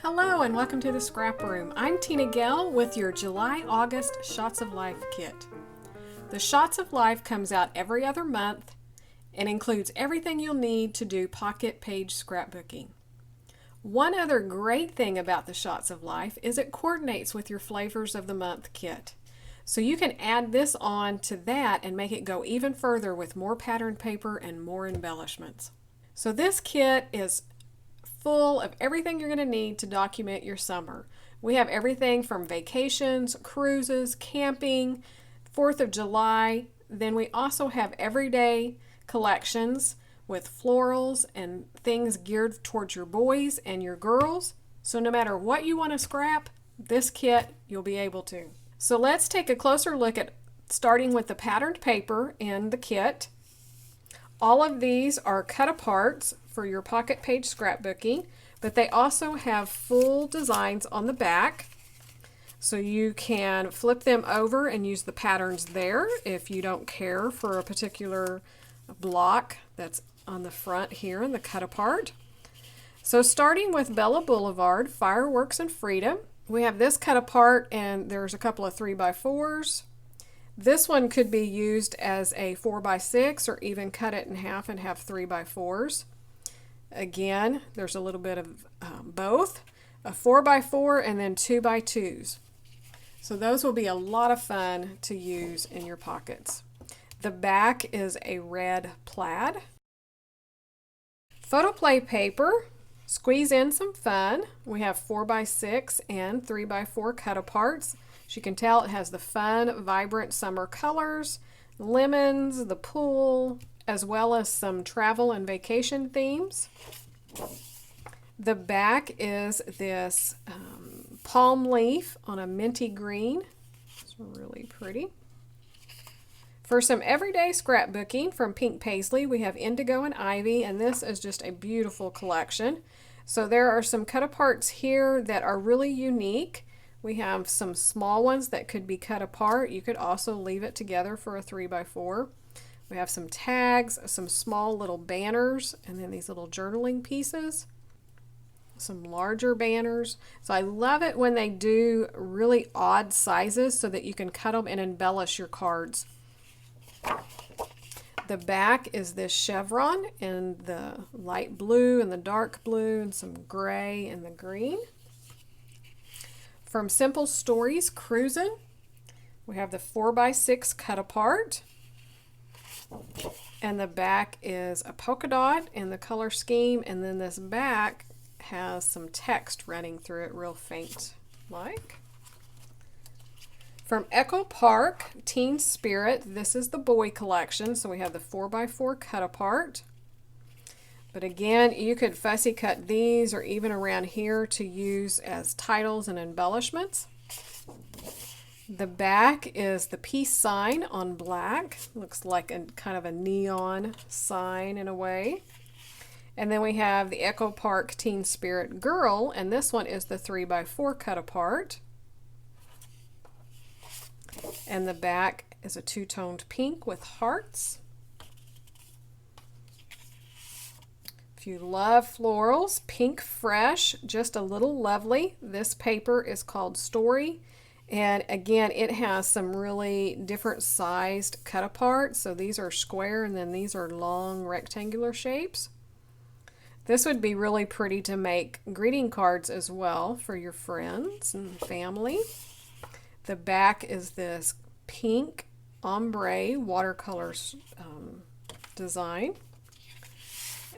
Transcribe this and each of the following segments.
Hello and welcome to the Scrap Room. I'm Tina Gell with your July-August Shots of Life kit. The Shots of Life comes out every other month and includes everything you'll need to do pocket page scrapbooking. One other great thing about the Shots of Life is it coordinates with your Flavors of the Month kit. So you can add this on to that and make it go even further with more pattern paper and more embellishments. So this kit is full of everything you're going to need to document your summer. We have everything from vacations, cruises, camping, 4th of July. Then we also have everyday collections with florals and things geared towards your boys and your girls. So no matter what you want to scrap, this kit you'll be able to. So let's take a closer look at starting with the patterned paper in the kit. All of these are cut aparts for your pocket page scrapbooking, but they also have full designs on the back. So you can flip them over and use the patterns there if you don't care for a particular block that's on the front here in the cut apart. So starting with Bella Boulevard, Fireworks and Freedom, we have this cut apart and there's a couple of 3x4s. This one could be used as a 4x6 or even cut it in half and have 3x4s. Again, there's a little bit of both, a 4x4 and then 2x2s. So those will be a lot of fun to use in your pockets. The back is a red plaid. Photoplay paper, squeeze in some fun. We have 4x6 and 3x4 cut aparts. As you can tell, it has the fun, vibrant summer colors, lemons, the pool, as well as some travel and vacation themes. The back is this palm leaf on a minty green. It's really pretty. For some everyday scrapbooking from Pink Paisley, we have Indigo and Ivy, and this is just a beautiful collection. So there are some cut aparts here that are really unique. We have some small ones that could be cut apart. You could also leave it together for a 3x4. We have some tags, some small little banners, and then these little journaling pieces. Some larger banners. So I love it when they do really odd sizes so that you can cut them and embellish your cards. The back is this chevron in the light blue and the dark blue and some gray and the green. From Simple Stories Cruisin', we have the 4x6 cut apart. And the back is a polka dot in the color scheme, and then this back has some text running through it real faint like. From Echo Park Teen Spirit, this is the boy collection, so we have the 4x4 cut apart. But again, you could fussy cut these or even around here to use as titles and embellishments. The back is the peace sign on black. Looks like a kind of a neon sign in a way. And then we have the Echo Park Teen Spirit Girl, and this one is the 3x4 cut apart. And the back is a two-toned pink with hearts. If you love florals, Pink Fresh, just a little lovely. This paper is called Story. And again, it has some really different sized cut apart. So these are square and then these are long rectangular shapes. This would be really pretty to make greeting cards as well for your friends and family. The back is this pink ombre watercolor design.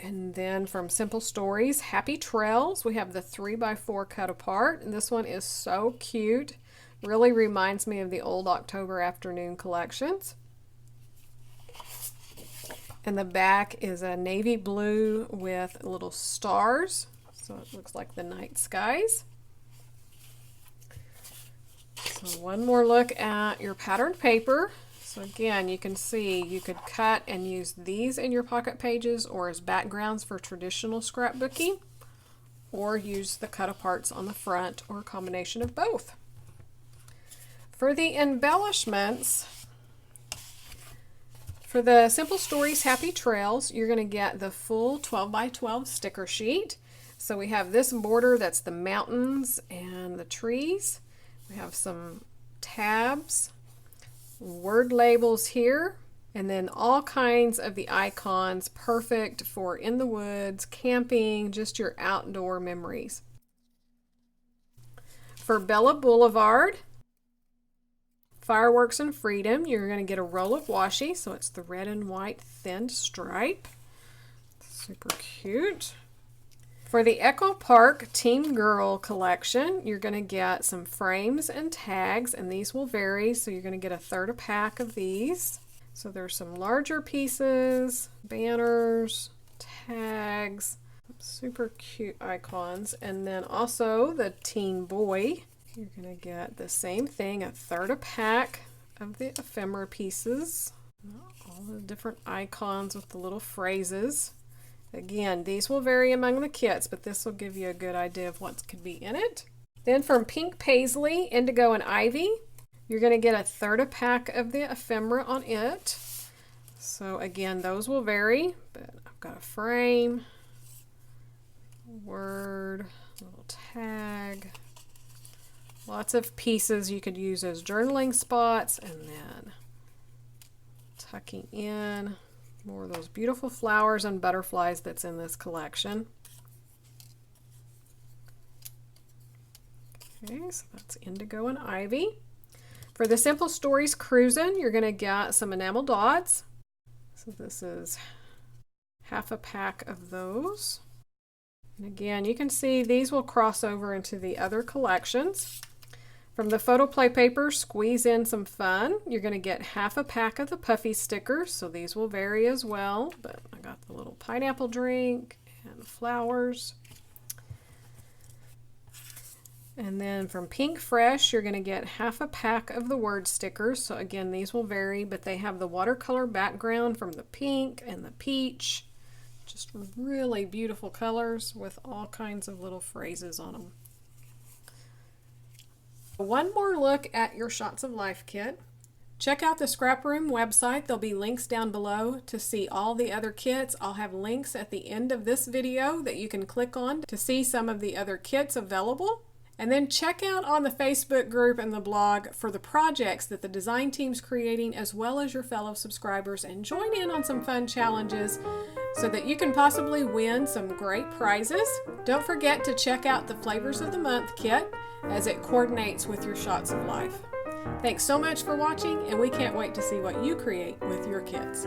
And then from Simple Stories, Happy Trails, we have the 3x4 cut apart. And this one is so cute. Really reminds me of the old October Afternoon collections. And the back is a navy blue with little stars. So it looks like the night skies. So one more look at your patterned paper. So again, you can see you could cut and use these in your pocket pages or as backgrounds for traditional scrapbooking, or use the cut aparts on the front, or a combination of both. For the embellishments, for the Simple Stories Happy Trails, you're going to get the full 12x12 sticker sheet. So we have this border that's the mountains and the trees. We have some tabs, word labels here, and then all kinds of the icons, perfect for in the woods, camping, just your outdoor memories. For Bella Boulevard, Fireworks and Freedom, you're going to get a roll of washi, so it's the red and white thin stripe. Super cute. For the Echo Park Teen Girl collection, you're going to get some frames and tags, and these will vary, so you're going to get a third a pack of these. So there's some larger pieces, banners, tags, super cute icons, and then also the Teen Boy. You're going to get the same thing, a third a pack of the ephemera pieces, all the different icons with the little phrases. Again, these will vary among the kits, but this will give you a good idea of what could be in it. Then from Pink Paisley, Indigo and Ivy, you're going to get a third a pack of the ephemera on it. So again, those will vary, but I've got a frame, word, little tag, lots of pieces you could use as journaling spots, and then tucking in more of those beautiful flowers and butterflies that's in this collection. Okay, so that's Indigo and Ivy. For the Simple Stories Cruisin', you're going to get some enamel dots. So this is half a pack of those. And again, you can see these will cross over into the other collections. From the Photo Play paper, Squeeze in some fun. You're going to get half a pack of the puffy stickers, so these will vary as well. But I got the little pineapple drink and the flowers. And then from Pink Fresh, you're going to get half a pack of the word stickers. So again, these will vary, but they have the watercolor background from the pink and the peach. Just really beautiful colors with all kinds of little phrases on them. One more look at your Shots of Life kit. Check out the Scrap Room website. There'll be links down below to see all the other kits. I'll have links at the end of this video that you can click on to see some of the other kits available. And then check out on the Facebook group and the blog for the projects that the design team's creating, as well as your fellow subscribers, and join in on some fun challenges so that you can possibly win some great prizes. Don't forget to check out the Flavors of the Month kit as it coordinates with your Shots of Life. Thanks so much for watching, and we can't wait to see what you create with your kits.